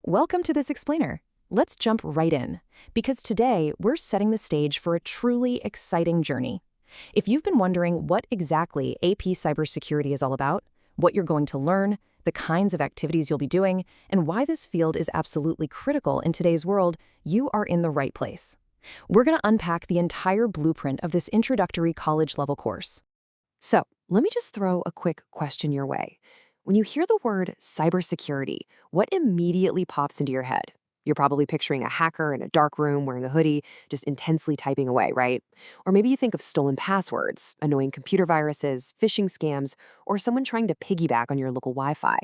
Welcome to this explainer. Let's jump right in, because today we're setting the stage for a truly exciting journey. If you've been wondering what exactly AP Cybersecurity is all about, what you're going to learn, the kinds of activities you'll be doing, and why this field is absolutely critical in today's world, you are in the right place. We're going to unpack the entire blueprint of this introductory college-level course. So, let me just throw a quick question your way. When you hear the word cybersecurity, what immediately pops into your head? You're probably picturing a hacker in a dark room wearing a hoodie, just intensely typing away, right? Or maybe you think of stolen passwords, annoying computer viruses, phishing scams, or someone trying to piggyback on your local Wi-Fi.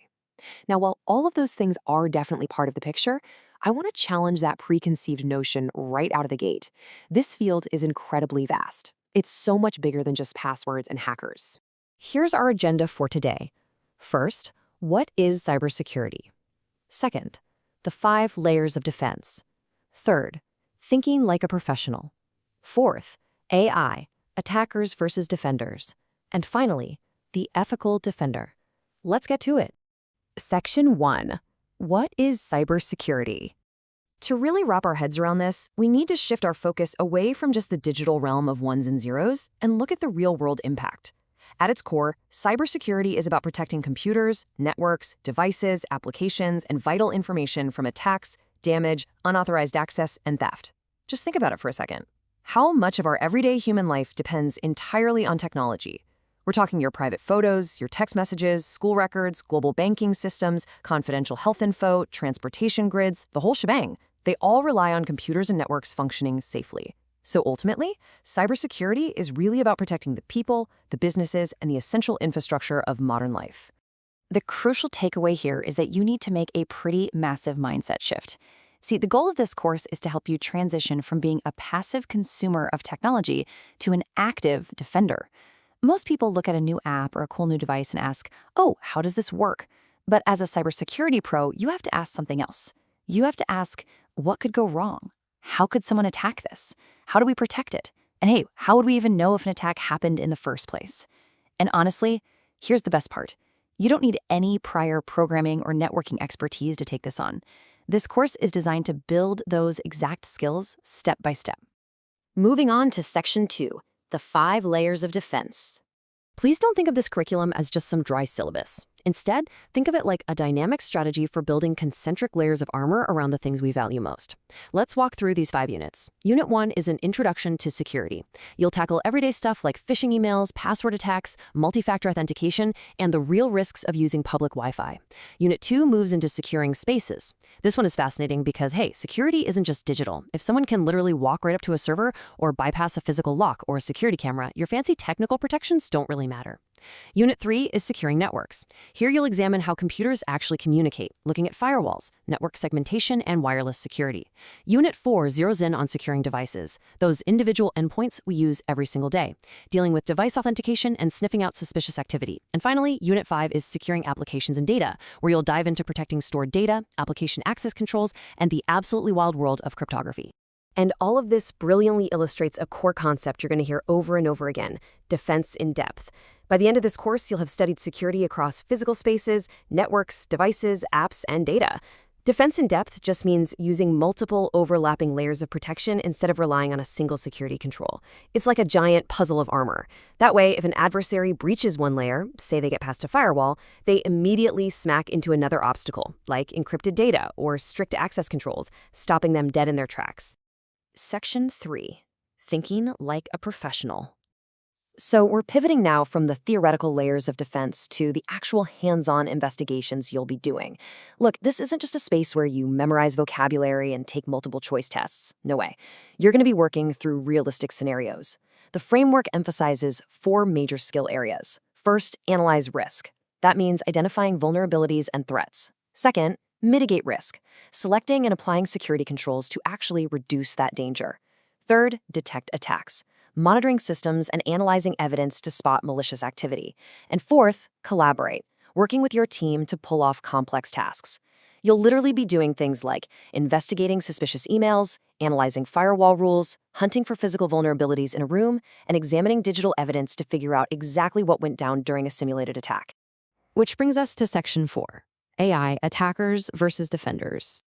Now, while all of those things are definitely part of the picture, I want to challenge that preconceived notion right out of the gate. This field is incredibly vast. It's so much bigger than just passwords and hackers. Here's our agenda for today. First, what is cybersecurity? Second, the 5 layers of defense. Third, thinking like a professional. Fourth, AI, attackers versus defenders. And finally, the ethical defender. Let's get to it. Section 1. What is cybersecurity? To really wrap our heads around this, we need to shift our focus away from just the digital realm of ones and zeros and look at the real-world impact. At its core, cybersecurity is about protecting computers, networks, devices, applications, and vital information from attacks, damage, unauthorized access, and theft. Just think about it for a second. How much of our everyday human life depends entirely on technology? We're talking your private photos, your text messages, school records, global banking systems, confidential health info, transportation grids, the whole shebang. They all rely on computers and networks functioning safely. So ultimately, cybersecurity is really about protecting the people, the businesses, and the essential infrastructure of modern life. The crucial takeaway here is that you need to make a pretty massive mindset shift. See, the goal of this course is to help you transition from being a passive consumer of technology to an active defender. Most people look at a new app or a cool new device and ask, oh, how does this work? But as a cybersecurity pro, you have to ask something else. You have to ask, what could go wrong? How could someone attack this? How do we protect it? And hey, how would we even know if an attack happened in the first place? And honestly, here's the best part. You don't need any prior programming or networking expertise to take this on. This course is designed to build those exact skills step by step. Moving on to Section 2, the 5 layers of defense. Please don't think of this curriculum as just some dry syllabus. Instead, think of it like a dynamic strategy for building concentric layers of armor around the things we value most. Let's walk through these 5 units. Unit 1 is an introduction to security. You'll tackle everyday stuff like phishing emails, password attacks, multi-factor authentication, and the real risks of using public Wi-Fi. Unit 2 moves into securing spaces. This one is fascinating because, hey, security isn't just digital. If someone can literally walk right up to a server or bypass a physical lock or a security camera, your fancy technical protections don't really matter. Unit 3 is securing networks. Here you'll examine how computers actually communicate, looking at firewalls, network segmentation, and wireless security. Unit 4 zeroes in on securing devices, those individual endpoints we use every single day, dealing with device authentication and sniffing out suspicious activity. And finally, Unit 5 is securing applications and data, where you'll dive into protecting stored data, application access controls, and the absolutely wild world of cryptography. And all of this brilliantly illustrates a core concept you're going to hear over and over again: defense in depth. By the end of this course, you'll have studied security across physical spaces, networks, devices, apps, and data. Defense in depth just means using multiple overlapping layers of protection instead of relying on a single security control. It's like a giant puzzle of armor. That way, if an adversary breaches one layer, say they get past a firewall, they immediately smack into another obstacle, like encrypted data or strict access controls, stopping them dead in their tracks. Section 3. Thinking like a professional. So we're pivoting now from the theoretical layers of defense to the actual hands-on investigations you'll be doing. Look, this isn't just a space where you memorize vocabulary and take multiple choice tests. No way. You're going to be working through realistic scenarios. The framework emphasizes 4 major skill areas. First, analyze risk. That means identifying vulnerabilities and threats. Second, mitigate risk, selecting and applying security controls to actually reduce that danger. Third, detect attacks, monitoring systems and analyzing evidence to spot malicious activity. And fourth, collaborate, working with your team to pull off complex tasks. You'll literally be doing things like investigating suspicious emails, analyzing firewall rules, hunting for physical vulnerabilities in a room, and examining digital evidence to figure out exactly what went down during a simulated attack. Which brings us to Section 4. AI, attackers versus defenders.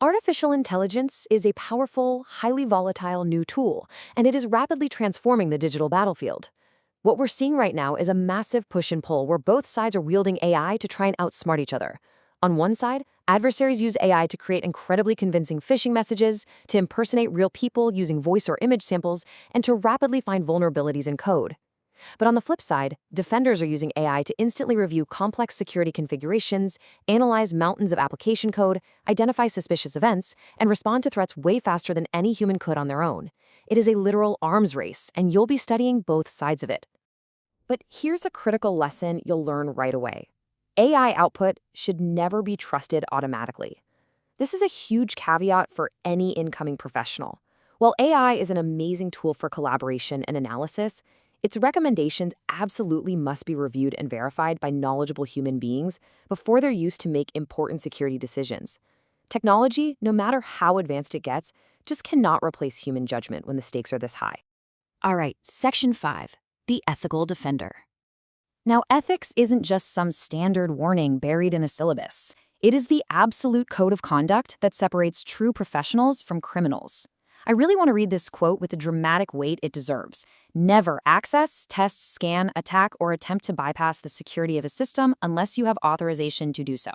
Artificial intelligence is a powerful, highly volatile new tool, and it is rapidly transforming the digital battlefield. What we're seeing right now is a massive push and pull where both sides are wielding AI to try and outsmart each other. On one side, adversaries use AI to create incredibly convincing phishing messages, to impersonate real people using voice or image samples, and to rapidly find vulnerabilities in code. But on the flip side, defenders are using AI to instantly review complex security configurations, analyze mountains of application code, identify suspicious events, and respond to threats way faster than any human could on their own. It is a literal arms race, and you'll be studying both sides of it. But here's a critical lesson you'll learn right away. AI output should never be trusted automatically. This is a huge caveat for any incoming professional. While AI is an amazing tool for collaboration and analysis, its recommendations absolutely must be reviewed and verified by knowledgeable human beings before they're used to make important security decisions. Technology, no matter how advanced it gets, just cannot replace human judgment when the stakes are this high. All right, Section 5, the ethical defender. Now, ethics isn't just some standard warning buried in a syllabus. It is the absolute code of conduct that separates true professionals from criminals. I really want to read this quote with the dramatic weight it deserves. Never access, test, scan, attack, or attempt to bypass the security of a system unless you have authorization to do so.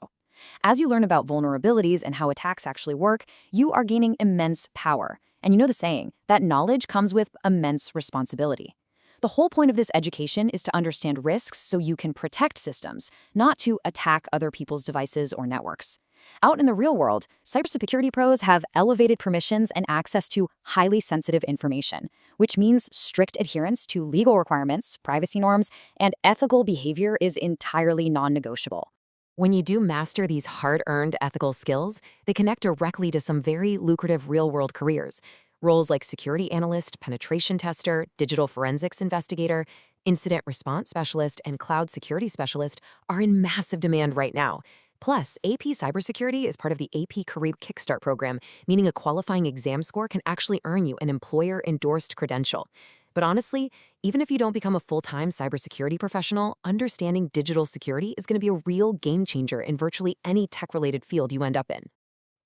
As you learn about vulnerabilities and how attacks actually work, you are gaining immense power. And you know the saying, that knowledge comes with immense responsibility. The whole point of this education is to understand risks so you can protect systems, not to attack other people's devices or networks. Out in the real world, cybersecurity pros have elevated permissions and access to highly sensitive information, which means strict adherence to legal requirements, privacy norms, and ethical behavior is entirely non-negotiable. When you do master these hard-earned ethical skills, they connect directly to some very lucrative real-world careers. Roles like security analyst, penetration tester, digital forensics investigator, incident response specialist, and cloud security specialist are in massive demand right now. Plus, AP Cybersecurity is part of the AP Career Kickstart program, meaning a qualifying exam score can actually earn you an employer-endorsed credential. But honestly, even if you don't become a full-time cybersecurity professional, understanding digital security is going to be a real game changer in virtually any tech-related field you end up in.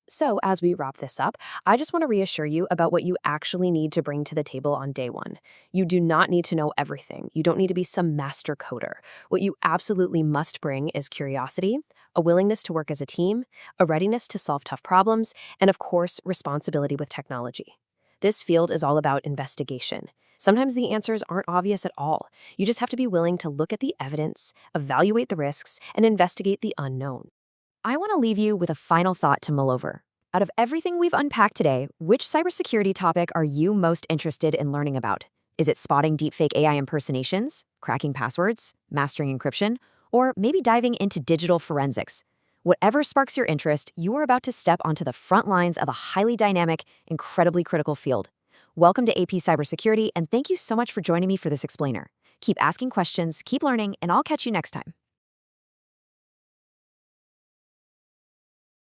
So, as we wrap this up, I just want to reassure you about what you actually need to bring to the table on day one. You do not need to know everything. You don't need to be some master coder. What you absolutely must bring is curiosity, a willingness to work as a team, a readiness to solve tough problems, and of course, responsibility with technology. This field is all about investigation. Sometimes the answers aren't obvious at all. You just have to be willing to look at the evidence, evaluate the risks, and investigate the unknown. I want to leave you with a final thought to mull over. Out of everything we've unpacked today, which cybersecurity topic are you most interested in learning about? Is it spotting deepfake AI impersonations, cracking passwords, mastering encryption, or maybe diving into digital forensics? Whatever sparks your interest, you are about to step onto the front lines of a highly dynamic, incredibly critical field. Welcome to AP Cybersecurity, and thank you so much for joining me for this explainer. Keep asking questions, keep learning, and I'll catch you next time.